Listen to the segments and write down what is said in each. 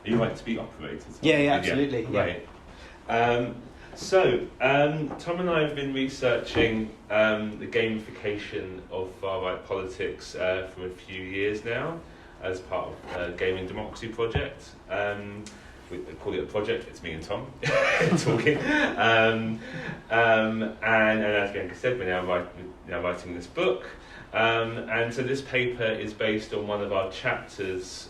Are you right to be operated? Yeah, absolutely. Yeah. Right. Tom and I have been researching the gamification of far-right politics for a few years now as part of the Gaming Democracy project. We call it a project, it's me and Tom talking. And as Bianca said, we're now writing this book. And so this paper is based on one of our chapters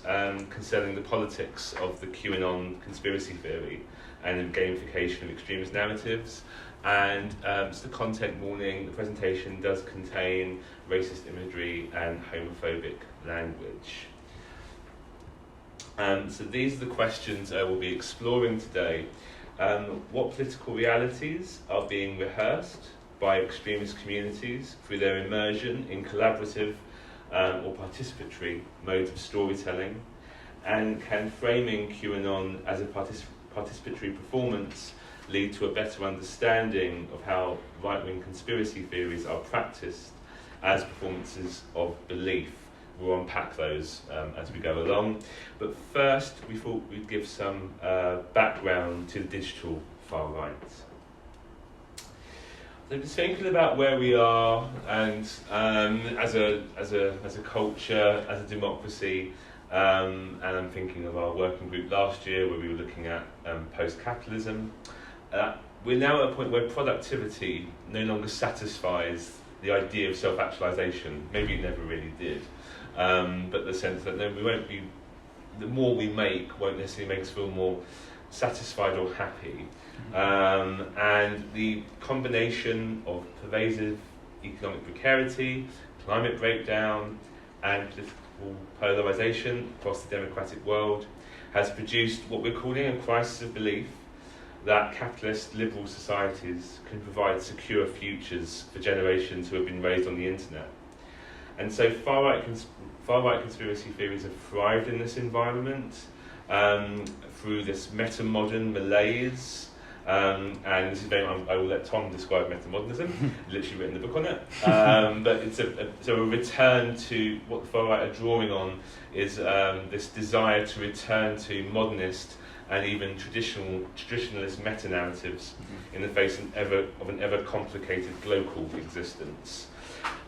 concerning the politics of the QAnon conspiracy theory and the gamification of extremist narratives. And just a content warning, the presentation does contain racist imagery and homophobic language. So these are the questions we'll be exploring today. What political realities are being rehearsed by extremist communities through their immersion in collaborative or participatory modes of storytelling? And can framing QAnon as a participatory performance lead to a better understanding of how right-wing conspiracy theories are practiced as performances of belief? We'll unpack those as we go along. But first, we thought we'd give some background to the digital far right. So just thinking about where we are, and as a culture, as a democracy, and I'm thinking of our working group last year where we were looking at post-capitalism. We're now at a point where productivity no longer satisfies the idea of self-actualisation. Maybe it never really did. But the sense that we won't be, the more we make won't necessarily make us feel more satisfied or happy. And the combination of pervasive economic precarity, climate breakdown, and political polarisation across the democratic world has produced what we're calling a crisis of belief that capitalist liberal societies can provide secure futures for generations who have been raised on the internet. And so far-right conspiracy theories have thrived in this environment through this metamodern malaise. And this is I will let Tom describe metamodernism. Literally written the book on it. But it's a return to what the far right are drawing on is this desire to return to modernist and even traditionalist meta-narratives in the face of an ever complicated global existence.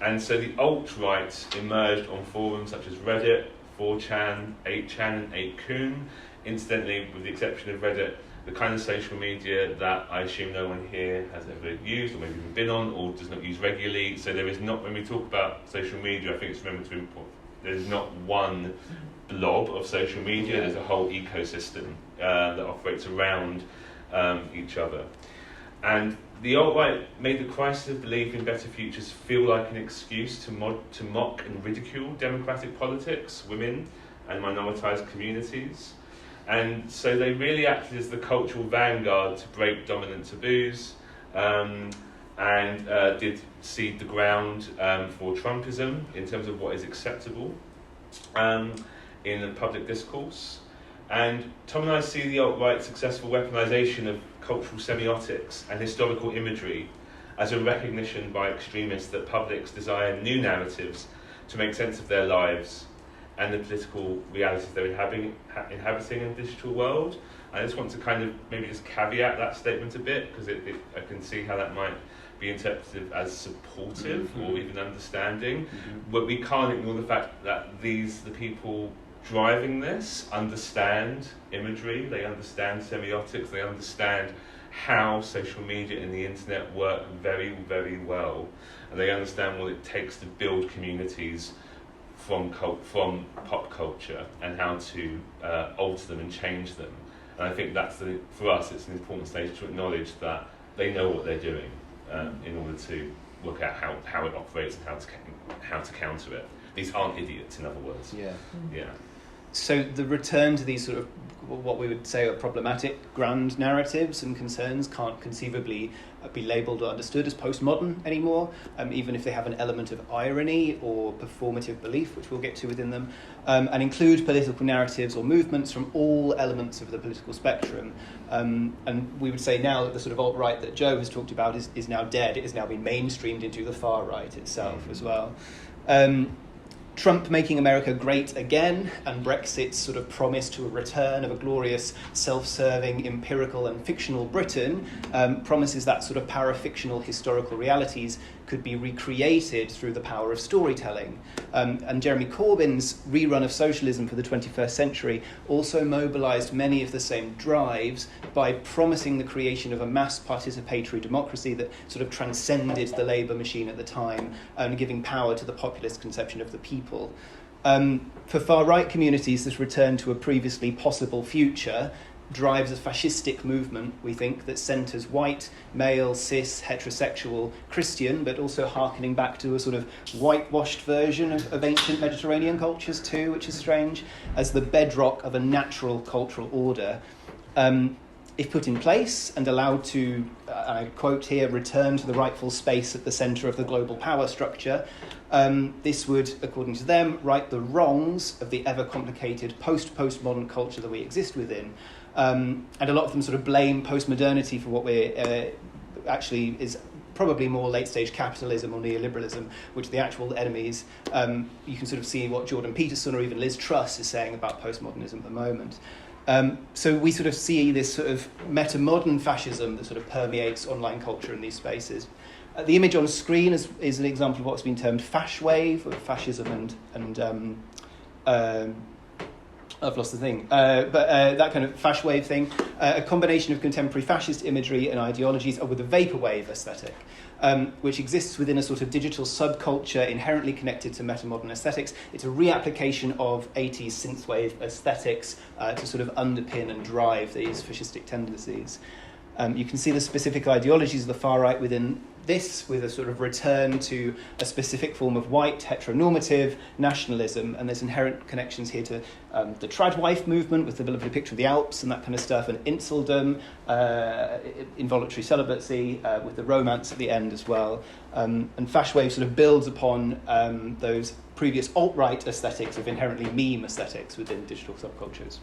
And so the alt-right emerged on forums such as Reddit, 4chan, 8chan, and 8kun. Incidentally, with the exception of Reddit, the kind of social media that I assume no one here has ever used or maybe even been on or does not use regularly. So there is not, when we talk about social media, I think it's remembered to import, there's not one blob of social media, there's a whole ecosystem that operates around each other. And the alt-right made the crisis of belief in better futures feel like an excuse to mock and ridicule democratic politics, women and minoritized communities. And so they really acted as the cultural vanguard to break dominant taboos and did seed the ground for Trumpism in terms of what is acceptable in the public discourse. And Tom and I see the alt-right's successful weaponization of cultural semiotics and historical imagery as a recognition by extremists that publics desire new narratives to make sense of their lives and the political realities they're inhabiting in the digital world. I just want to kind of maybe just caveat that statement a bit, because I can see how that might be interpreted as supportive or even understanding. But we can't ignore the fact that the people driving this understand imagery, they understand semiotics, they understand how social media and the internet work very, very well, and they understand what it takes to build communities from pop culture and how to alter them and change them. And I think that's for us, it's an important stage to acknowledge that they know what they're doing in order to work out how it operates and how to counter it. These aren't idiots, in other words. Yeah. So the return to these sort of what we would say are problematic grand narratives and concerns can't conceivably be labelled or understood as postmodern anymore, even if they have an element of irony or performative belief, which we'll get to within them, and include political narratives or movements from all elements of the political spectrum. And we would say now that the sort of alt-right that Joe has talked about is now dead. It has now been mainstreamed into the far right itself as well. Trump making America great again, and Brexit's sort of promise to a return of a glorious, self-serving, empirical and fictional Britain promises that sort of parafictional historical realities could be recreated through the power of storytelling. And Jeremy Corbyn's rerun of socialism for the 21st century also mobilised many of the same drives by promising the creation of a mass participatory democracy that sort of transcended the labour machine at the time, and giving power to the populist conception of the people. For far-right communities, this return to a previously possible future drives a fascistic movement, we think, that centres white, male, cis, heterosexual, Christian, but also harkening back to a sort of whitewashed version of ancient Mediterranean cultures too, which is strange, as the bedrock of a natural cultural order. If put in place and allowed to, I quote here, return to the rightful space at the centre of the global power structure, this would, according to them, right the wrongs of the ever-complicated post-postmodern culture that we exist within. And a lot of them sort of blame postmodernity for what we're actually is probably more late-stage capitalism or neoliberalism, which are the actual enemies. You can sort of see what Jordan Peterson or even Liz Truss is saying about postmodernism at the moment. So we sort of see this sort of metamodern fascism that sort of permeates online culture in these spaces. The image on screen is an example of what's been termed fash wave, or fascism and I've lost the thing. But that kind of fash wave thing, a combination of contemporary fascist imagery and ideologies with a vaporwave aesthetic, which exists within a sort of digital subculture inherently connected to metamodern aesthetics. It's a reapplication of 80s synthwave aesthetics to sort of underpin and drive these fascistic tendencies. You can see the specific ideologies of the far right within this, with a sort of return to a specific form of white heteronormative nationalism, and there's inherent connections here to the tradwife movement with the lovely picture of the Alps and that kind of stuff, and inceldom, involuntary celibacy, with the romance at the end as well. And Fashwave sort of builds upon those previous alt-right aesthetics of inherently meme aesthetics within digital subcultures.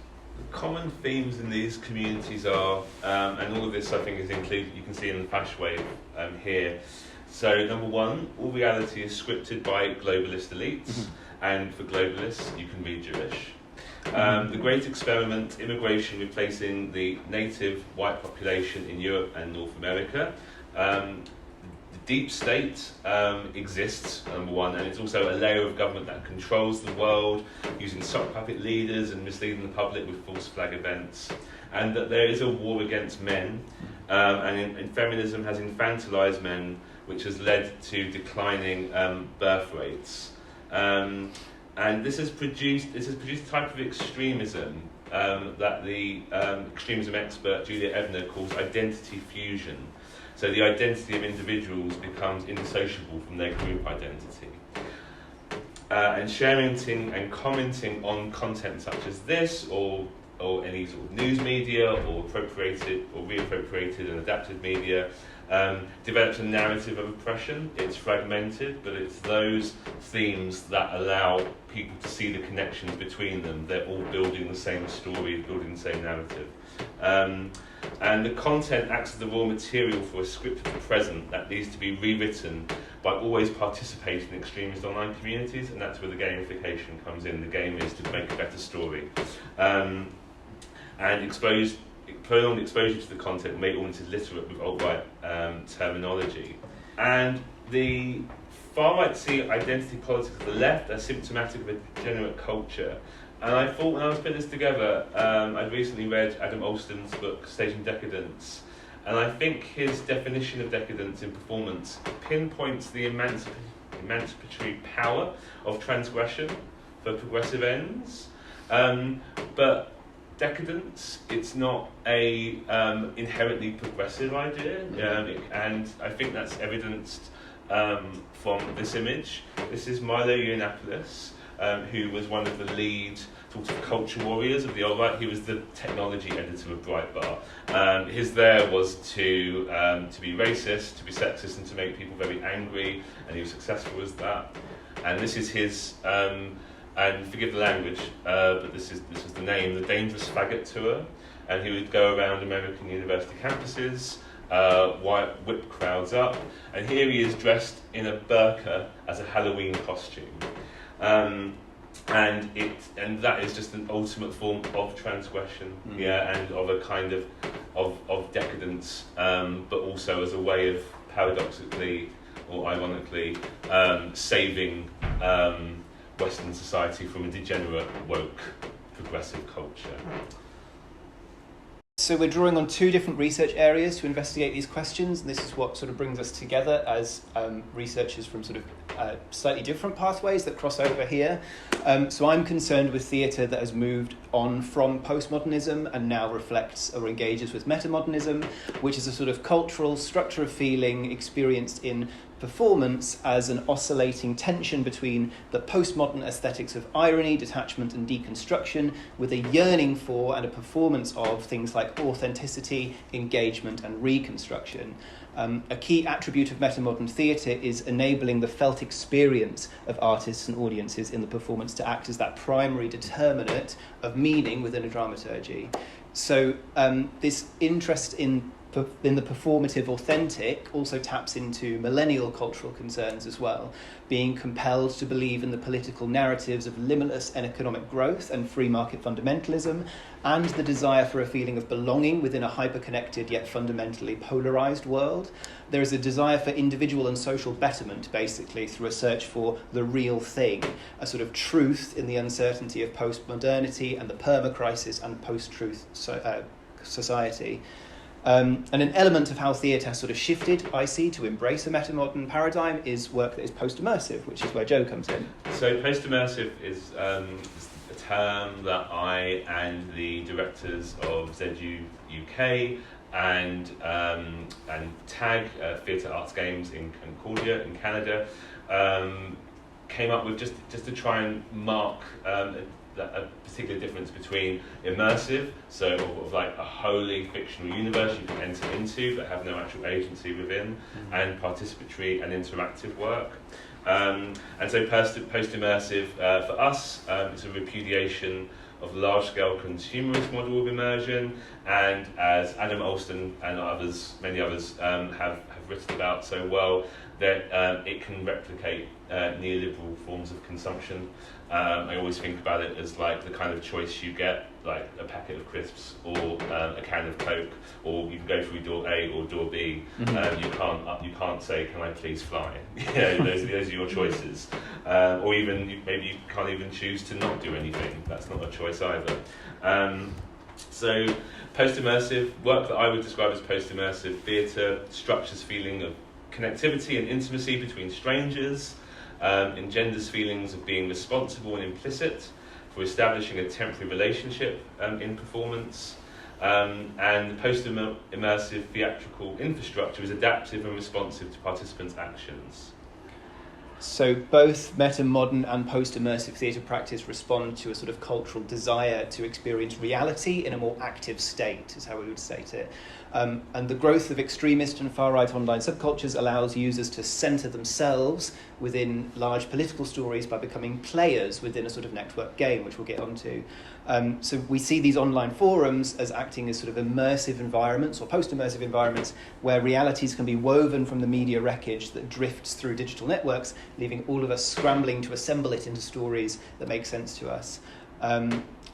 Common themes in these communities are, and all of this I think is included, you can see in the Fash Wave here. So number one, all reality is scripted by globalist elites, and for globalists you can be Jewish. The Great Experiment, immigration replacing the native white population in Europe and North America. The deep state exists, number one, and it's also a layer of government that controls the world, using sock puppet leaders and misleading the public with false flag events. And that there is a war against men, and feminism has infantilized men, which has led to declining birth rates. And this has produced a type of extremism that the extremism expert Julia Ebner calls identity fusion. So the identity of individuals becomes indissociable from their group identity. And sharing and commenting on content such as this, or any sort of news media, or appropriated or reappropriated and adapted media, develops a narrative of oppression. It's fragmented, but it's those themes that allow people to see the connections between them. They're all building the same story, building the same narrative. And the content acts as the raw material for a script of the present that needs to be rewritten by always participating in extremist online communities, and that's where the gamification comes in. The game is to make a better story. And prolonged exposure to the content make audiences literate with alt-right terminology. And the far-right see identity politics of the left as symptomatic of a degenerate culture. And I thought when I was putting this together, I'd recently read Adam Alston's book, Staging Decadence, and I think his definition of decadence in performance pinpoints the emancipatory power of transgression for progressive ends. But decadence, it's not a inherently progressive idea, and I think that's evidenced from this image. This is Milo Yiannopoulos, who was one of the lead sort of culture warriors of the alt-right. He was the technology editor of Breitbart. His there was to be racist, to be sexist, and to make people very angry, and he was successful as that. And this is his, and forgive the language, but this is the name, the Dangerous Faggot Tour. And he would go around American university campuses, whip crowds up, and here he is dressed in a burqa as a Halloween costume. And that is just an ultimate form of transgression, and of a kind of decadence, but also as a way of paradoxically or ironically saving Western society from a degenerate, woke, progressive culture. So we're drawing on two different research areas to investigate these questions, and this is what sort of brings us together as researchers from sort of slightly different pathways that cross over here. So I'm concerned with theatre that has moved on from postmodernism and now reflects or engages with metamodernism, which is a sort of cultural structure of feeling experienced in performance as an oscillating tension between the postmodern aesthetics of irony, detachment and deconstruction, with a yearning for and a performance of things like authenticity, engagement and reconstruction. A key attribute of metamodern theatre is enabling the felt experience of artists and audiences in the performance to act as that primary determinant of meaning within a dramaturgy. So this interest in the performative authentic also taps into millennial cultural concerns as well, being compelled to believe in the political narratives of limitless economic growth and free market fundamentalism, and the desire for a feeling of belonging within a hyper-connected yet fundamentally polarised world. There is a desire for individual and social betterment, basically, through a search for the real thing, a sort of truth in the uncertainty of post-modernity and the perma-crisis and post-truth society. And an element of how theatre has sort of shifted, I see, to embrace a metamodern paradigm is work that is post-immersive, which is where Joe comes in. So post-immersive is a term that I and the directors of ZU UK and TAG, Theatre Arts Games in Concordia in Canada, came up with just to try and mark a particular difference between immersive, so of like a wholly fictional universe you can enter into but have no actual agency within, and participatory and interactive work. And so post-immersive for us, it's a repudiation of large-scale consumerist model of immersion, and as Adam Alston and many others have written about so well, that it can replicate neoliberal forms of consumption. I always think about it as like the kind of choice you get, like a packet of crisps or a can of Coke, or you can go through door A or door B. You can't say, "Can I please fly?" Those are your choices. Or even maybe you can't even choose to not do anything. That's not a choice either. So post-immersive work that I would describe as post-immersive theatre structures feeling of connectivity and intimacy between strangers, engenders feelings of being responsible and implicit for establishing a temporary relationship in performance, and the post-immersive theatrical infrastructure is adaptive and responsive to participants' actions. So both metamodern and post-immersive theatre practice respond to a sort of cultural desire to experience reality in a more active state, is how we would state it. And the growth of extremist and far-right online subcultures allows users to centre themselves within large political stories by becoming players within a sort of network game, which we'll get onto. So we see these online forums as acting as sort of immersive environments or post-immersive environments where realities can be woven from the media wreckage that drifts through digital networks, leaving all of us scrambling to assemble it into stories that make sense to us.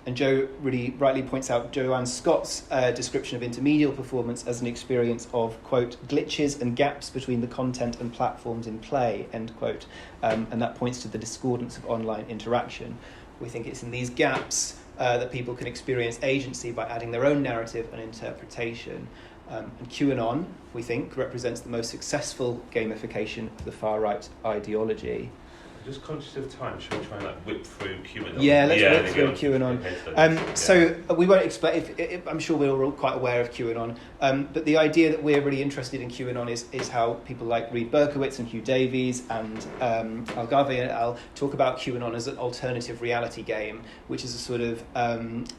And Joe really rightly points out Joanne Scott's description of intermedial performance as an experience of, quote, glitches and gaps between the content and platforms in play, end quote. And that points to the discordance of online interaction. We think it's in these gaps that people can experience agency by adding their own narrative and interpretation. And QAnon, we think, represents the most successful gamification of the far-right ideology. I'm just conscious of time. Should we try and whip through QAnon? Yeah, let's whip through QAnon. So we won't explain. I'm sure we're all quite aware of QAnon. But the idea that we're really interested in QAnon is how people like Reed Berkowitz and Hugh Davies and Algarve et al. Talk about QAnon as an alternative reality game, which is a sort of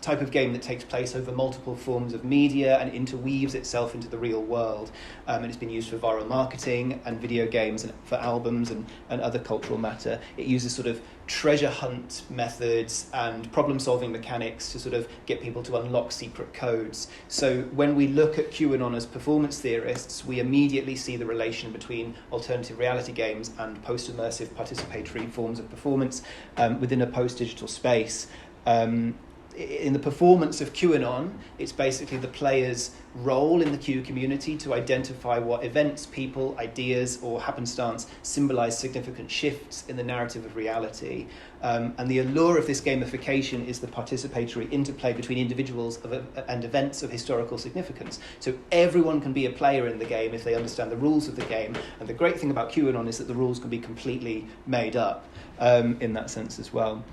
type of game that takes place over multiple forms of media and interweaves itself into the real world. And it's been used for viral marketing and video games and for albums and other cultural matter. it uses sort of treasure hunt methods and problem-solving mechanics to sort of get people to unlock secret codes. So when we look at QAnon as performance theorists, we immediately see the relation between alternative reality games and post-immersive participatory forms of performance within a post-digital space. In the performance of QAnon, it's basically the player's role in the Q community to identify what events, people, ideas, or happenstance symbolize significant shifts in the narrative of reality. And the allure of this gamification is the participatory interplay between individuals and events of historical significance. So everyone can be a player in the game if they understand the rules of the game. And the great thing about QAnon is that the rules can be completely made up in that sense as well.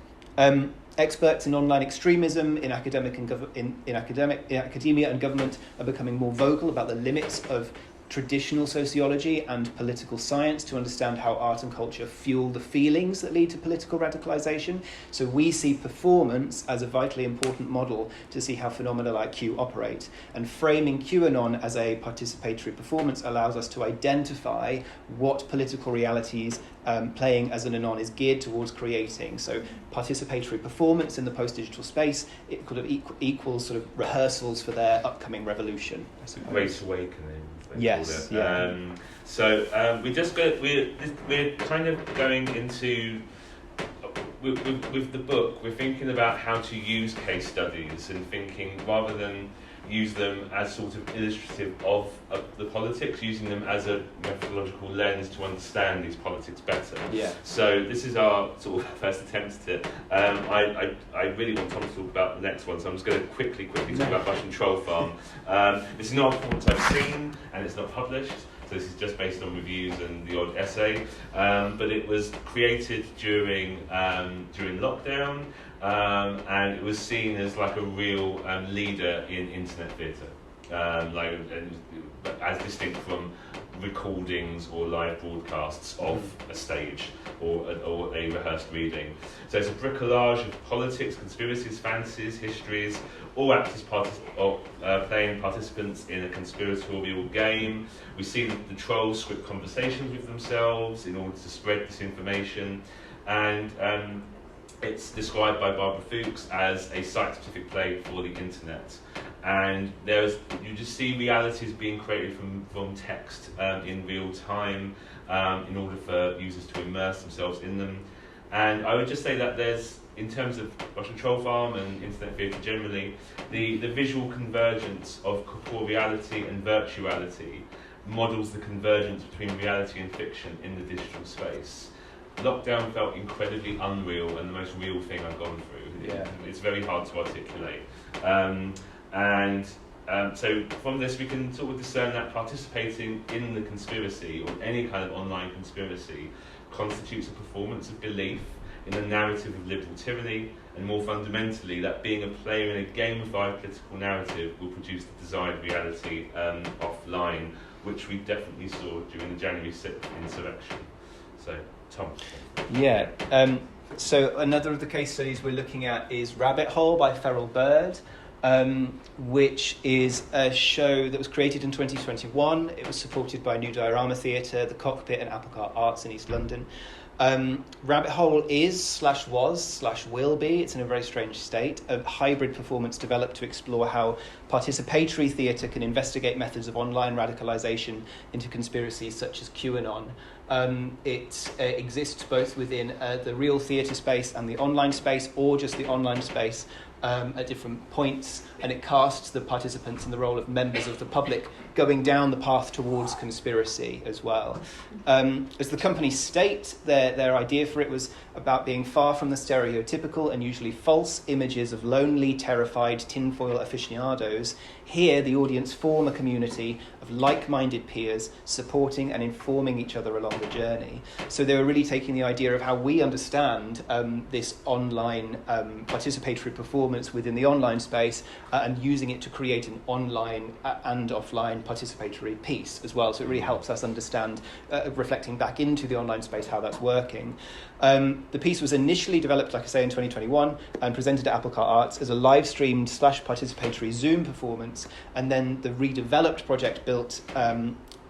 Experts in online extremism in academia and government are becoming more vocal about the limits of traditional sociology and political science to understand how art and culture fuel the feelings that lead to political radicalization. So we see performance as a vitally important model to see how phenomena like Q operate. And framing QAnon as a participatory performance allows us to identify what political realities playing as an anon is geared towards creating. So participatory performance in the post-digital space, it could have equals sort of rehearsals for their upcoming revolution. Great awakening. Yes. Yeah. We're kind of going into with the book. We're thinking about how to use case studies and thinking rather than use them as sort of illustrative of the politics, using them as a methodological lens to understand these politics better. Yeah. So this is our sort of first attempt at it. I really want Tom to talk about the next one, so I'm just going to quickly talk about Russian Troll Farm. This is not a performance I've seen, and it's not published. So this is just based on reviews and the odd essay, but it was created during lockdown, and it was seen as like a real leader in internet theatre, as distinct from recordings or live broadcasts of a stage or a rehearsed reading. So it's a bricolage of politics, conspiracies, fantasies, histories, all actors playing participants in a conspiratorial game. We see the trolls script conversations with themselves in order to spread disinformation, and it's described by Barbara Fuchs as a site-specific play for the internet. And you just see realities being created from text in real time in order for users to immerse themselves in them. And I would just say that there's, in terms of Russian Troll Farm and internet theatre generally, the visual convergence of corporeality and virtuality models the convergence between reality and fiction in the digital space. Lockdown felt incredibly unreal and the most real thing I've gone through. Yeah. It's very hard to articulate. So from this we can sort of discern that participating in the conspiracy or any kind of online conspiracy constitutes a performance of belief in a narrative of liberal tyranny, and more fundamentally that being a player in a gamified political narrative will produce the desired reality offline, which we definitely saw during the January 6th insurrection. So, Tom. Yeah. So another of the case studies we're looking at is Rabbit Hole by Feral Bird, which is a show that was created in 2021. It was supported by New Diorama Theatre, The Cockpit and Applecart Arts in East London. Rabbit Hole is/was/will be, it's in a very strange state, a hybrid performance developed to explore how participatory theatre can investigate methods of online radicalisation into conspiracies such as QAnon. It exists both within the real theatre space and the online space, or just the online space at different points, and it casts the participants in the role of members of the public going down the path towards conspiracy as well. As the company state, their idea for it was about being far from the stereotypical and usually false images of lonely, terrified tinfoil aficionados. Here, the audience form a community of like-minded peers supporting and informing each other along the journey. So they were really taking the idea of how we understand this online participatory performance within the online space and using it to create an online and offline participatory piece as well. So it really helps us understand, reflecting back into the online space, how that's working. The piece was initially developed, like I say, in 2021 and presented at Applecart Arts as a live-streamed /participatory Zoom performance, and then the redeveloped project built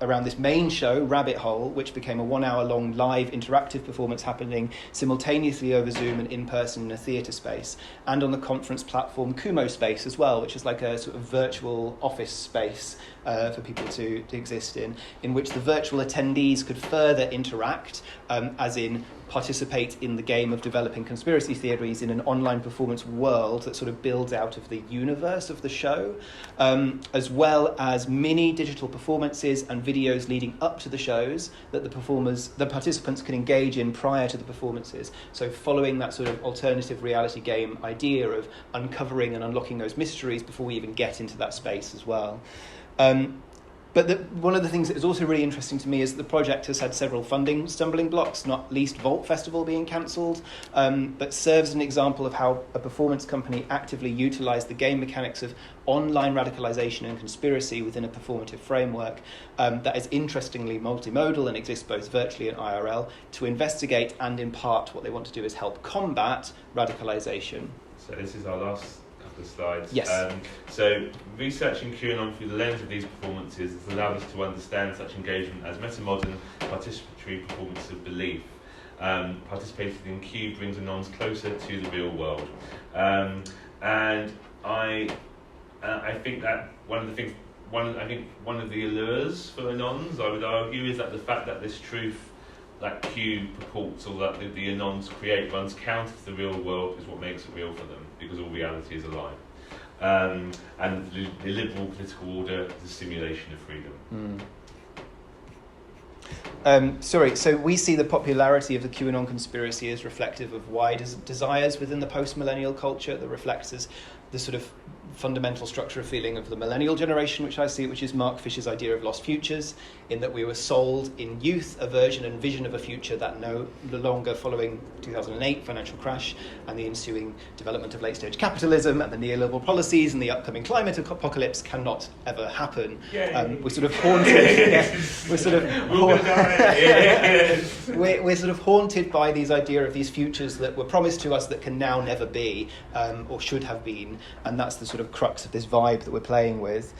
around this main show, Rabbit Hole, which became a 1 hour long live interactive performance happening simultaneously over Zoom and in person in a theatre space, and on the conference platform Kumo Space as well, which is like a sort of virtual office space for people to exist in which the virtual attendees could further interact, as in participate in the game of developing conspiracy theories in an online performance world that sort of builds out of the universe of the show, as well as mini digital performances and videos leading up to the shows that the participants can engage in prior to the performances. So following that sort of alternative reality game idea of uncovering and unlocking those mysteries before we even get into that space as well. But one of the things that is also really interesting to me is that the project has had several funding stumbling blocks, not least Vault Festival being cancelled, but serves as an example of how a performance company actively utilised the game mechanics of online radicalisation and conspiracy within a performative framework that is interestingly multimodal and exists both virtually and IRL to investigate, and in part what they want to do is help combat radicalisation. So this is our last couple of slides. Yes. So researching QAnon through the lens of these performances has allowed us to understand such engagement as metamodern participatory performance of belief. Participating in Q brings anons closer to the real world, and I think that one of the allures for anons, I would argue, is that the fact that this truth that Q purports or that the anons create runs counter to the real world is what makes it real for them, because all reality is a lie. And the liberal political order is a simulation of freedom. So we see the popularity of the QAnon conspiracy as reflective of wide desires within the post-millennial culture that reflects as the sort of fundamental structure of feeling of the millennial generation, which I see, which is Mark Fisher's idea of lost futures, in that we were sold in youth a version and vision of a future that no longer, following 2008 financial crash and the ensuing development of late-stage capitalism and the neoliberal policies and the upcoming climate apocalypse, cannot ever happen. We're sort of haunted. We're sort of haunted by these idea of these futures that were promised to us that can now never be, or should have been, and that's the sort of crux of this vibe that we're playing with.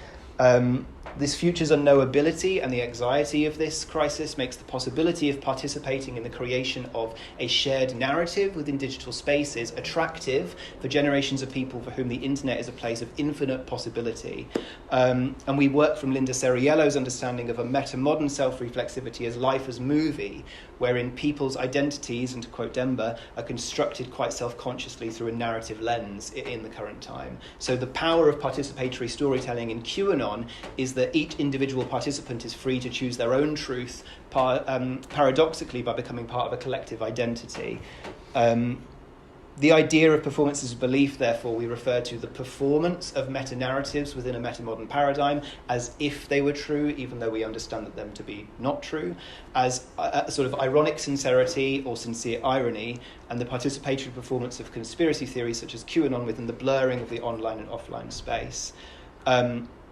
This future's unknowability and the anxiety of this crisis makes the possibility of participating in the creation of a shared narrative within digital spaces attractive for generations of people for whom the internet is a place of infinite possibility. And we work from Linda Ceriello's understanding of a metamodern self-reflexivity as life as movie, wherein people's identities, and to quote Demba, are constructed quite self-consciously through a narrative lens in the current time. So the power of participatory storytelling in QAnon is that each individual participant is free to choose their own truth, paradoxically by becoming part of a collective identity. The idea of performance as belief, therefore, we refer to the performance of meta-narratives within a metamodern paradigm as if they were true, even though we understand them to be not true, as a sort of ironic sincerity or sincere irony, and the participatory performance of conspiracy theories such as QAnon within the blurring of the online and offline space.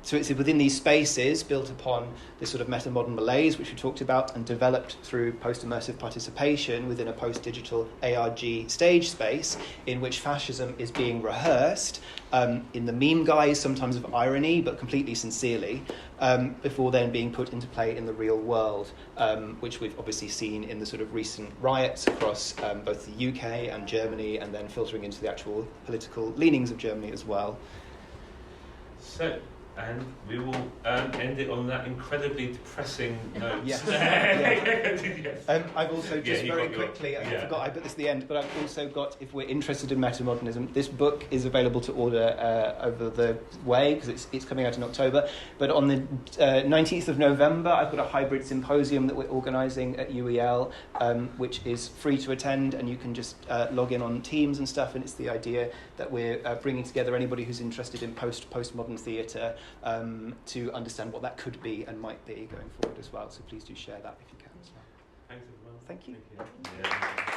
So it's within these spaces, built upon this sort of metamodern malaise, which we talked about, and developed through post-immersive participation within a post-digital ARG stage space, in which fascism is being rehearsed in the meme guise, sometimes of irony, but completely sincerely, before then being put into play in the real world, which we've obviously seen in the sort of recent riots across both the UK and Germany, and then filtering into the actual political leanings of Germany as well. And we will end it on that incredibly depressing note. Yes. I've also just very quickly, I forgot I put this at the end, but I've also got, if we're interested in metamodernism, this book is available to order over the way, because it's coming out in October. But on the 19th of November, I've got a hybrid symposium that we're organising at UEL, which is free to attend, and you can just log in on Teams and stuff, and it's the idea that we're bringing together anybody who's interested in postmodern theatre to understand what that could be and might be going forward as well. So please do share that if you can as well. Thanks everyone. Thank you. Thank you. Yeah.